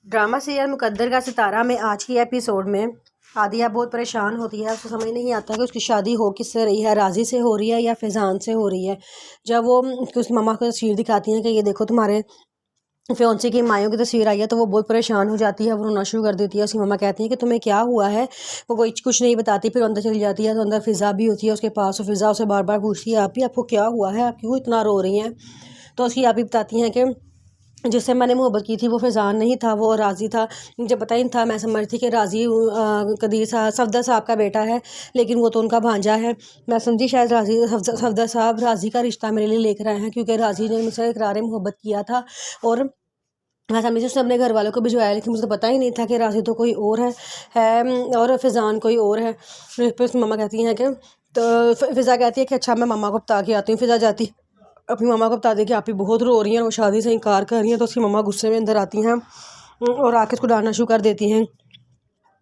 Drama serial मुकद्दर का सितारा में आज की एपिसोड में आदिया बहुत परेशान होती है। उसको समझ नहीं आता कि उसकी शादी हो किससे रही है, राजी से हो रही है या फैज़ान से हो रही है। जब वो उसकी मम्मा को तस्वीर दिखाती हैं कि ये देखो तुम्हारे फियोंसे की मायों की तस्वीर आई है, तो वो बहुत परेशान हो जाती है, वो रोना शुरू कर देती है। उसकी मम्मा कहती है कि तुम्हें क्या हुआ है। वो कोई कुछ नहीं बताती, फिर अंदर चली जाती है तो अंदर फ़िज़ा भी होती है उसके पास। और फ़िज़ा उसे बार बार पूछती है, आप ही आपको क्या हुआ है, आप क्यों इतना रो रही हैं। तो उसकी आप ही बताती हैं कि जिससे मैंने मोहब्बत की थी वो फैज़ान नहीं था, वो राज़ी था। मुझे पता ही नहीं था, मैं समझती थी कि राज़ी कदीर साहब सफदर साहब का बेटा है, लेकिन वो तो उनका भांजा है। मैं समझी शायद राज़ी सफदर साहब राज़ी का रिश्ता मेरे लिए लेकर आए हैं, क्योंकि राज़ी ने मुझसे इकरार मोहब्बत किया था। और मैं समझी उसने अपने घर वालों को भिजवाया, लेकिन मुझे तो पता ही नहीं था कि राज़ी तो कोई और है और फैज़ान कोई और है। फिर उसकी मम्मा कहती हैं कि तो फ़िज़ा कहती है कि अच्छा मैं मम्मा को बता के आती हूँ। फ़िज़ा जाती अपनी मम्मा को बता दें कि आप ही बहुत रो रही हैं, वो शादी से इनकार कर रही हैं। तो उसकी मम्मा गुस्से में अंदर आती हैं और आके उसको डांटना शुरू कर देती हैं।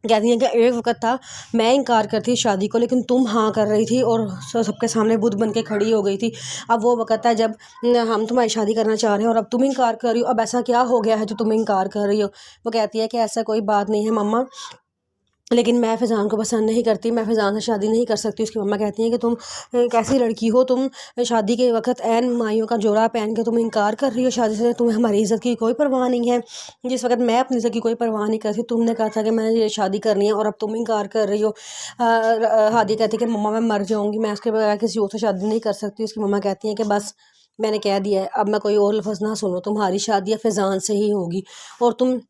कहती हैं कि एक वक्त था मैं इनकार करती शादी को, लेकिन तुम हाँ कर रही थी और सबके सामने बुत बन के खड़ी हो गई थी। अब वो वक्त है जब हम तुम्हारी शादी करना चाह रहे हैं और अब तुम इनकार कर रही हो। अब ऐसा क्या हो गया है जो तुम इनकार कर रही हो। वो कहती है कि ऐसा कोई बात नहीं है मम्मा, लेकिन मैं फैज़ान को पसंद नहीं करती, मैं फैज़ान से शादी नहीं कर सकती। उसकी मम्मा कहती हैं कि तुम कैसी लड़की हो, तुम शादी के वक्त ऐन माइयों का जोड़ा पहन के तुम इनकार कर रही हो शादी से। तुम्हें हमारी इज़्ज़त की कोई परवाह नहीं है। जिस वक्त मैं अपनी इज़्ज़त की कोई परवाह नहीं करती, तुमने कहा था कि मैं ये शादी करनी है और अब तुम इनकार कर रही हो। हादी कहती है कि मम्मा मैं मर जाऊँगी, मैं उसके बगैर किसी और से शादी नहीं कर सकती। उसकी मम्मा कहती हैं कि बस मैंने कह दिया है, अब मैं कोई और लफ्ज़ ना सुनो, तुम्हारी शादी या फैज़ान से ही होगी। और तुम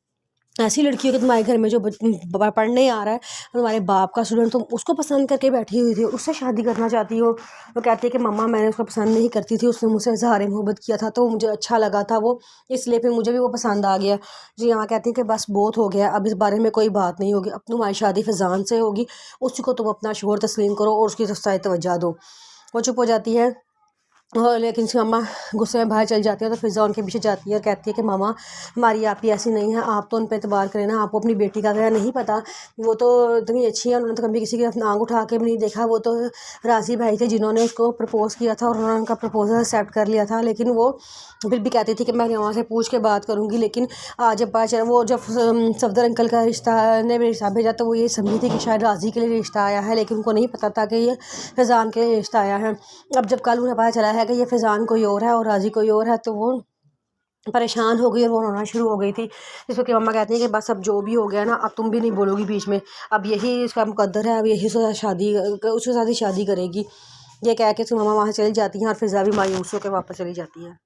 ऐसी लड़की हो कि तुम्हारे घर में जो पढ़ने आ रहा है, तुम्हारे बाप का स्टूडेंट, तुम उसको पसंद करके बैठी हुई थी, उससे शादी करना चाहती हो। वो कहती है कि मम्मा मैंने उसको पसंद नहीं करती थी, उसने मुझसे इज़हार मोहब्बत किया था तो मुझे अच्छा लगा था वो, इसलिए फिर मुझे भी वो पसंद आ गया। जी हाँ, कहती है कि बस बहुत हो गया, अब इस बारे में कोई बात नहीं होगी, अब तुम्हारी शादी फैज़ान से होगी, उसी को तुम अपना शोहर तस्लीम करो और उसकी तरफ तवज्जो दो। वो चुप हो जाती है और लेकिन उसकी मम्मा गुस्से में बाहर चल जाती है। तो फ़िज़ा उनके पीछे जाती है और कहती है कि मामा हमारी आप ही ऐसी नहीं है, आप तो उन पर एतबार करें ना, आपको अपनी बेटी का क्या नहीं पता, वो तो इतनी अच्छी है, उन्होंने तो कभी किसी की तरफ आंख उठा के भी नहीं देखा। वो तो राज़ी भाई थे जिन्होंने उसको प्रपोज़ किया था और उन्होंने उनका प्रपोजल एक्सेप्ट कर लिया था, लेकिन वो फिर भी कहती थी कि मैं वहाँ से पूछ के बात करूँगी। लेकिन आज जब पता चला, वो जब सफदर अंकल का रिश्ता ने रिश्ता भेजा तो वो ये समझी थी कि शायद राज़ी के लिए रिश्ता आया है, लेकिन उनको नहीं पता था कि ये फैज़ान के लिए रिश्ता आया है। अब जब कल उन्हें पता चला है कि ये फैज़ान कोई और है और राज़ी कोई और है, तो वो परेशान हो गई और वो रोना शुरू हो गई थी। जिस वक्त मम्मा कहती है कि बस अब जो भी हो गया ना, अब तुम भी नहीं बोलोगी बीच में, अब यही इसका मुकद्दर है, अब यही उसके साथ ही शादी करेगी। ये कह के उसकी मम्मा वहाँ चली जाती हैं और फ़िज़ा भी मायूस होकर वापस चली जाती है।